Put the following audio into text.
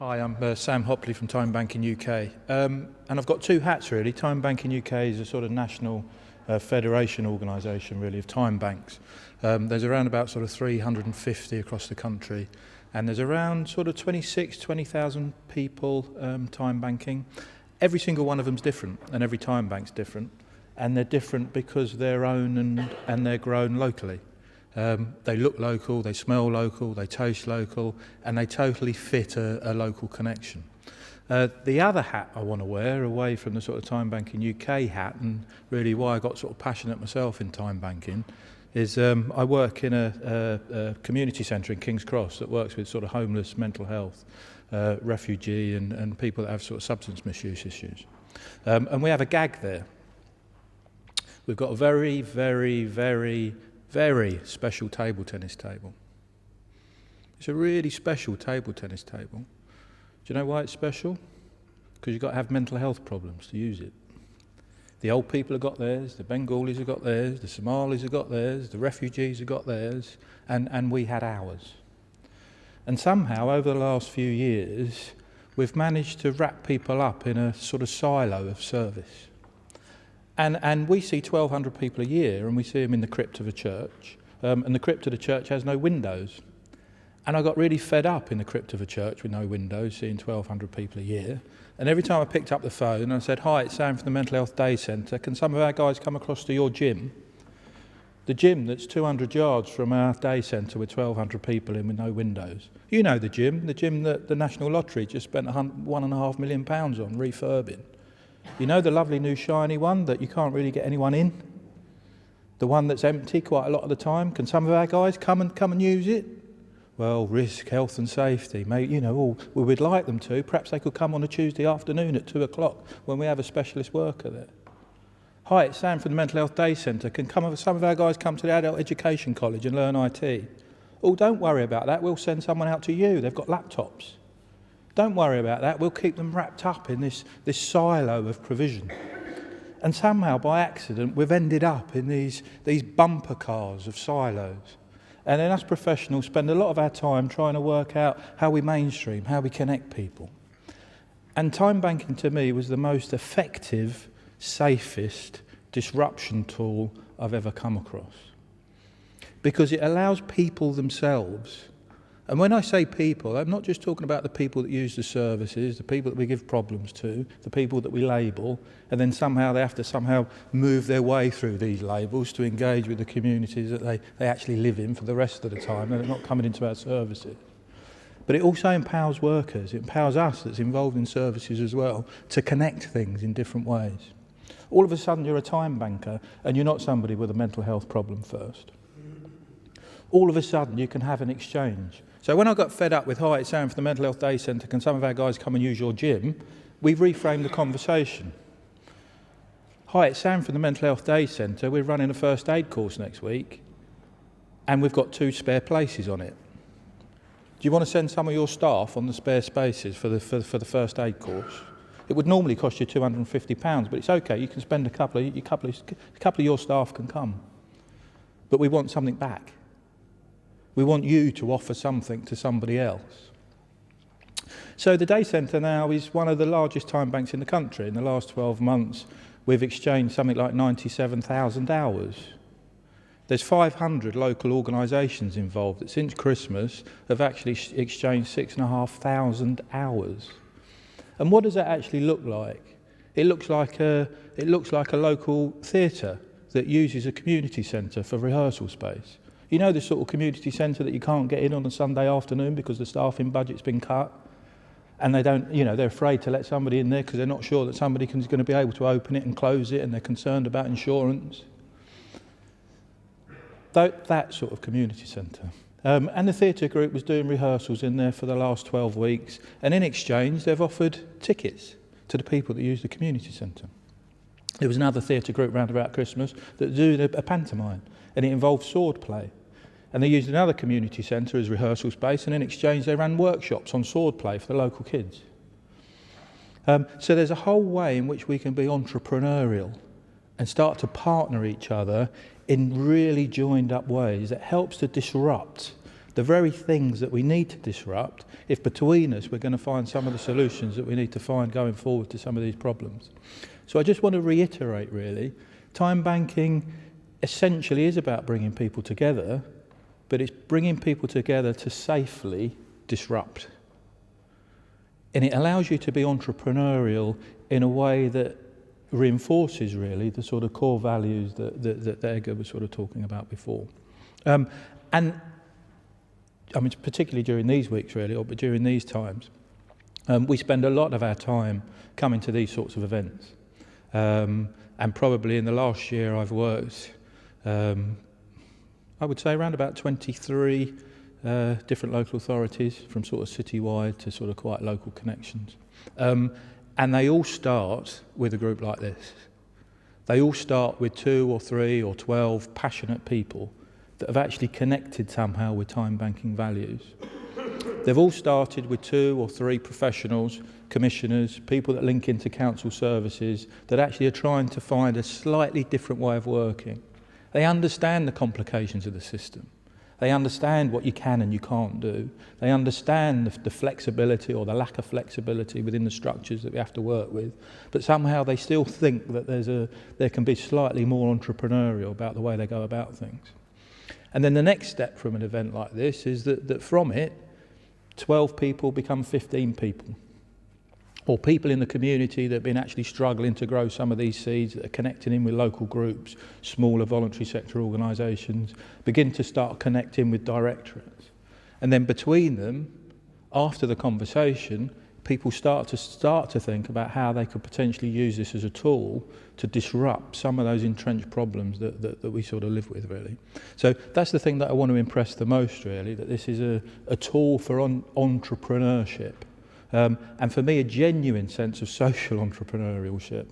Hi, I'm Sam Hopley from Timebanking UK, and I've got two hats really. Timebanking UK is a sort of national federation organisation really of time banks. There's around about sort of 350 across the country, and there's around sort of 20,000 people time banking. Every single one of them's different, and every time bank's different, and they're different because they're owned and they're grown locally. They look local, they smell local, they taste local, and they totally fit a local connection. The other hat I want to wear, away from the sort of Time Banking UK hat, and really why I got sort of passionate myself in time banking, is I work in a community centre in King's Cross that works with sort of homeless, mental health, refugee and people that have sort of substance misuse issues. And we have a gag there. We've got a very special table tennis table. It's a really special table tennis table. Do you know why it's special? Because you've got to have mental health problems to use it. The old people have got theirs, the Bengalis have got theirs, the Somalis have got theirs, the refugees have got theirs, and we had ours. And somehow, over the last few years, we've managed to wrap people up in a sort of silo of service. And we see 1,200 people a year, and we see them in the crypt of a church, and the crypt of the church has no windows. And I got really fed up in the crypt of a church with no windows, seeing 1,200 people a year. And every time I picked up the phone and I said, "Hi, it's Sam from the Mental Health Day Centre. Can some of our guys come across to your gym?" The gym that's 200 yards from our day centre with 1,200 people in with no windows. You know the gym that the National Lottery just spent £1.5 million on refurbing. You know the lovely new shiny one that you can't really get anyone in? The one that's empty quite a lot of the time? Can some of our guys come and use it? Well, risk, health and safety, mate, you know, we would like them to. Perhaps they could come on a Tuesday afternoon at 2 o'clock when we have a specialist worker there. Hi, it's Sam from the Mental Health Day Centre. Can some of our guys come to the Adult Education College and learn IT? Oh, don't worry about that. We'll send someone out to you. They've got laptops. Don't worry about that. We'll keep them wrapped up in this silo of provision. And somehow, by accident, we've ended up in these bumper cars of silos. And then us professionals spend a lot of our time trying to work out how we mainstream, how we connect people. And time banking, to me, was the most effective, safest disruption tool I've ever come across. Because it allows people themselves. And when I say people, I'm not just talking about the people that use the services, the people that we give problems to, the people that we label, and then somehow they have to move their way through these labels to engage with the communities that they actually live in for the rest of the time, and they're not coming into our services. But it also empowers workers, it empowers us that's involved in services as well, to connect things in different ways. All of a sudden you're a time banker, and you're not somebody with a mental health problem first. All of a sudden you can have an exchange. So when I got fed up with, "Hi, it's Sam from the Mental Health Day Centre, can some of our guys come and use your gym?" we reframed the conversation. "Hi, it's Sam from the Mental Health Day Centre. We're running a first aid course next week, and we've got 2 spare places on it. Do you want to send some of your staff on the spare spaces for the first aid course? It would normally cost you £250, but it's okay. You can spend a couple of your staff can come. But we want something back. We want you to offer something to somebody else." So the Day Centre now is one of the largest time banks in the country. In the last 12 months, we've exchanged something like 97,000 hours. There's 500 local organisations involved that since Christmas have actually exchanged 6,500 hours. And what does that actually look like? It looks like a local theatre that uses a community centre for rehearsal space. You know the sort of community centre that you can't get in on a Sunday afternoon because the staffing budget's been cut, and they're afraid to let somebody in there because they're not sure that somebody is going to be able to open it and close it, and they're concerned about insurance. That sort of community centre. And the theatre group was doing rehearsals in there for the last 12 weeks, and in exchange they've offered tickets to the people that use the community centre. There was another theatre group round about Christmas that did a pantomime, and it involved sword play. And they used another community centre as rehearsal space, and in exchange they ran workshops on sword play for the local kids. So there's a whole way in which we can be entrepreneurial and start to partner each other in really joined up ways that helps to disrupt the very things that we need to disrupt, if between us we're going to find some of the solutions that we need to find going forward to some of these problems. So I just want to reiterate, really, time banking essentially is about bringing people together, but it's bringing people together to safely disrupt. And it allows you to be entrepreneurial in a way that reinforces, really, the sort of core values that Edgar was sort of talking about before. And I mean, particularly during these weeks, really, but during these times, we spend a lot of our time coming to these sorts of events. And probably in the last year I've worked, I would say around about 23 different local authorities, from sort of citywide to sort of quite local connections. And they all start with a group like this. They all start with 2 or 3 or 12 passionate people that have actually connected somehow with time banking values. They've all started with 2 or 3 professionals, commissioners, people that link into council services, that actually are trying to find a slightly different way of working. They understand the complications of the system. They understand what you can and you can't do. They understand the flexibility or the lack of flexibility within the structures that we have to work with. But somehow they still think that there can be slightly more entrepreneurial about the way they go about things. And then the next step from an event like this is that from it, 12 people become 15 people. Or people in the community that have been actually struggling to grow some of these seeds, that are connecting in with local groups, smaller voluntary sector organisations, begin to start connecting with directorates. And then between them, after the conversation, people start to think about how they could potentially use this as a tool to disrupt some of those entrenched problems that we sort of live with, really. So that's the thing that I want to impress the most, really, that this is a tool for entrepreneurship. And for me, a genuine sense of social entrepreneurship,